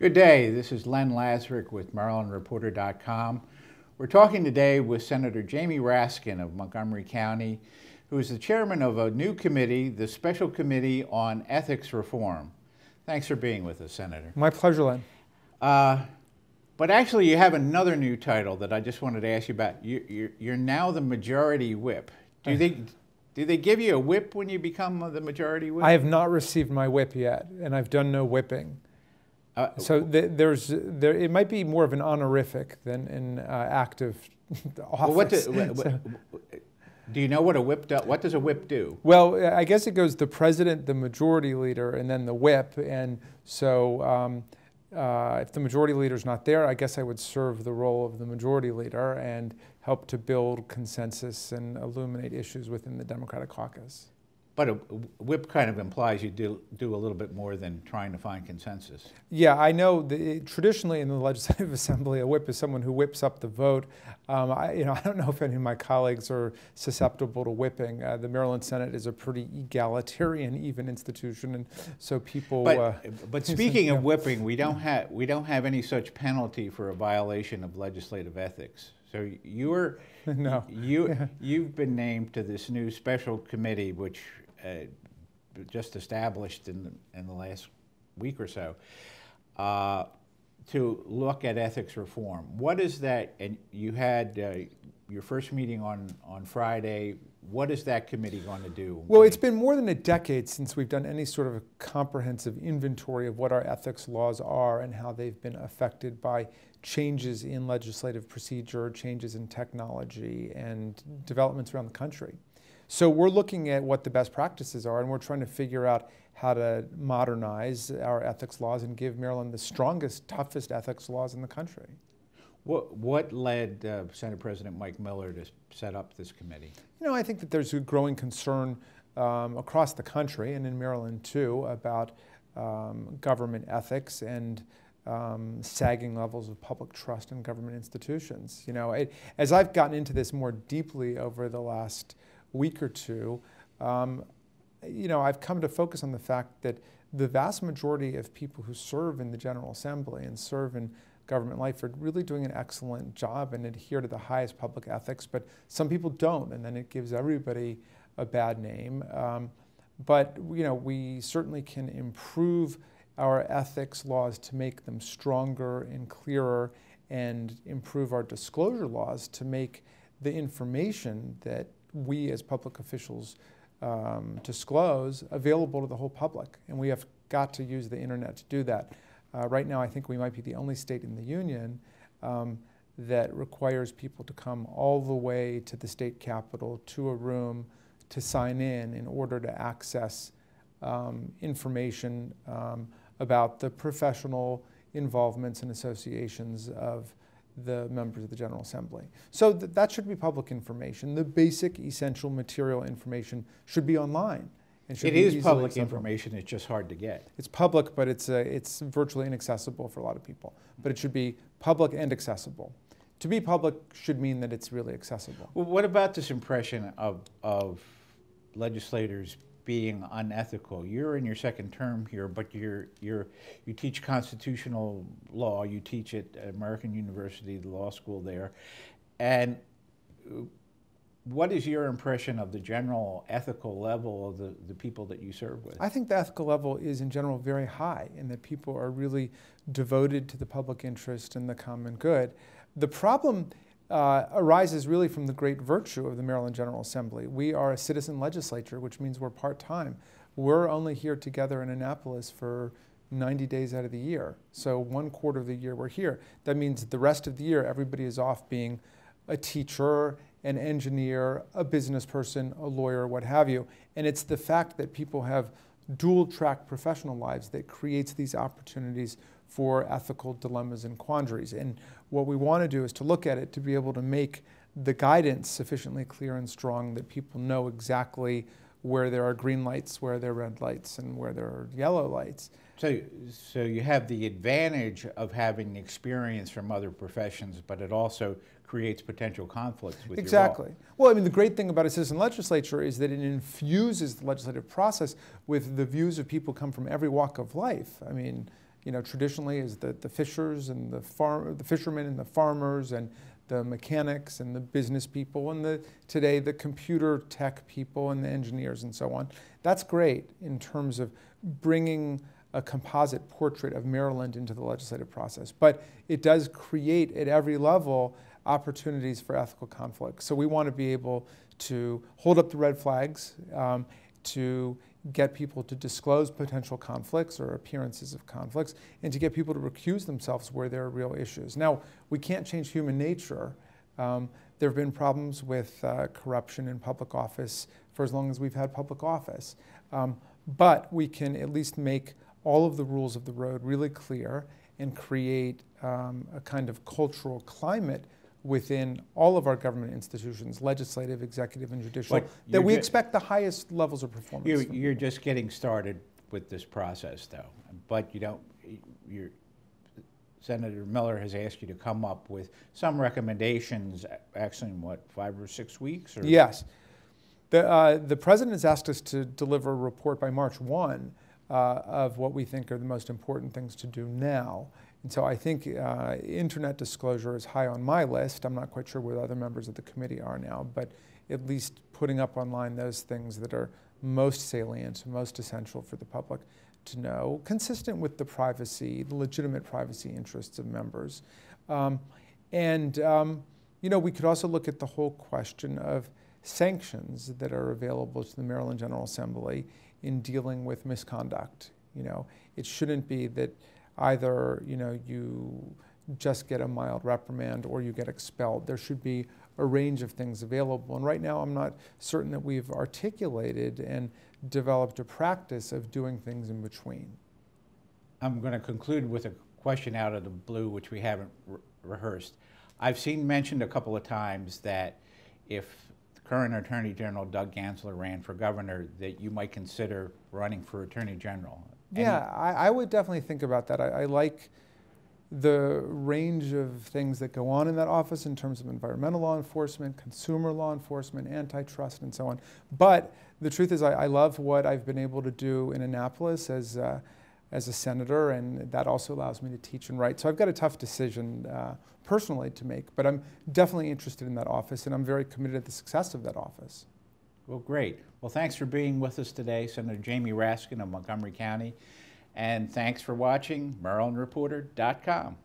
Good day. This is Len Lazarick with MarylandReporter.com. We're talking today with Senator Jamie Raskin of Montgomery County, who is the chairman of a new committee, the Special Committee on Ethics Reform. Thanks for being with us, Senator. My pleasure, Len. But actually, you have another new title that I just wanted to ask you about. You're now the Majority Whip. Do they give you a whip when you become the Majority Whip? I have not received my whip yet, and I've done no whipping. So it might be more of an honorific than an active office. Well, do you know what a whip does? What does a whip do? Well, I guess it goes the president, the majority leader, and then the whip. And so if the majority leader is not there, I guess I would serve the role of the majority leader and help to build consensus and illuminate issues within the Democratic caucus. But a whip kind of implies you do a little bit more than trying to find consensus. Yeah, I know. Traditionally in the Legislative Assembly, a whip is someone who whips up the vote. I don't know if any of my colleagues are susceptible to whipping. The Maryland Senate is a pretty egalitarian, even institution, and so people. But speaking of whipping, we don't have any such penalty for a violation of legislative ethics. So you've been named to this new special committee, which just established in the last week or so, to look at ethics reform. What is that? And you had your first meeting on Friday. What is that committee going to do? Well, it's been more than a decade since we've done any sort of a comprehensive inventory of what our ethics laws are and how they've been affected by changes in legislative procedure, changes in technology, and developments around the country. So we're looking at what the best practices are, and we're trying to figure out how to modernize our ethics laws and give Maryland the strongest, toughest ethics laws in the country. What led Senate President Mike Miller to set up this committee? I think that there's a growing concern across the country, and in Maryland too, about government ethics and sagging levels of public trust in government institutions. As I've gotten into this more deeply over the last week or two, I've come to focus on the fact that the vast majority of people who serve in the General Assembly and serve in government life are really doing an excellent job and adhere to the highest public ethics, but some people don't, and then it gives everybody a bad name. But we certainly can improve our ethics laws to make them stronger and clearer, and improve our disclosure laws to make the information that we as public officials disclose available to the whole public. And we have got to use the internet to do that. Right now, I think we might be the only state in the union that requires people to come all the way to the state capitol, to a room, to sign in order to access information about the professional involvements and associations of the members of the General Assembly. So that should be public information. The basic essential material information should be online. It is public information, it's just hard to get. It's public, but it's virtually inaccessible for a lot of people. But it should be public and accessible. To be public should mean that it's really accessible. Well, what about this impression of legislators being unethical? You're in your second term here, but you teach constitutional law. You teach at American University, the law school there, and what is your impression of the general ethical level of the people that you serve with? I think the ethical level is in general very high, and that people are really devoted to the public interest and the common good. The problem arises really from the great virtue of the Maryland General Assembly. We are a citizen legislature, which means we're part-time. We're only here together in Annapolis for 90 days out of the year. So 1/4 of the year we're here. That means the rest of the year everybody is off being a teacher, an engineer, a business person, a lawyer, what have you. And it's the fact that people have dual-track professional lives that creates these opportunities for ethical dilemmas and quandaries. And what we want to do is to look at it to be able to make the guidance sufficiently clear and strong that people know exactly where there are green lights, where there are red lights, and where there are yellow lights. So you have the advantage of having experience from other professions, but it also creates potential conflicts with exactly. your role. Well, I mean, the great thing about a citizen legislature is that it infuses the legislative process with the views of people come from every walk of life. I mean, traditionally is the fishers and the fishermen and the farmers and the mechanics and the business people and today the computer tech people and the engineers and so on. That's great in terms of bringing a composite portrait of Maryland into the legislative process. But it does create at every level opportunities for ethical conflict. So we want to be able to hold up the red flags, to get people to disclose potential conflicts or appearances of conflicts, and to get people to recuse themselves where there are real issues. Now, we can't change human nature. There have been problems with corruption in public office for as long as we've had public office. But we can at least make all of the rules of the road really clear and create a kind of cultural climate within all of our government institutions, legislative, executive, and judicial, that we expect the highest levels of performance. You're just getting started with this process, though. But Senator Miller has asked you to come up with some recommendations, actually in what, 5 or 6 weeks? Or? Yes. The President has asked us to deliver a report by March 1 of what we think are the most important things to do now. And so I think internet disclosure is high on my list. I'm not quite sure where the other members of the committee are now, but at least putting up online those things that are most salient, most essential for the public to know, consistent with the legitimate privacy interests of members. We could also look at the whole question of sanctions that are available to the Maryland General Assembly in dealing with misconduct. It shouldn't be that either you just get a mild reprimand or you get expelled. There should be a range of things available. And right now I'm not certain that we've articulated and developed a practice of doing things in between. I'm going to conclude with a question out of the blue, which we haven't rehearsed. I've seen mentioned a couple of times that if the current Attorney General Doug Gansler ran for governor, that you might consider running for Attorney General. Yeah, I would definitely think about that. I like the range of things that go on in that office in terms of environmental law enforcement, consumer law enforcement, antitrust, and so on. But the truth is I love what I've been able to do in Annapolis as a senator, and that also allows me to teach and write. So I've got a tough decision personally to make, but I'm definitely interested in that office, and I'm very committed to the success of that office. Well, great. Well, thanks for being with us today, Senator Jamie Raskin of Montgomery County. And thanks for watching MarylandReporter.com.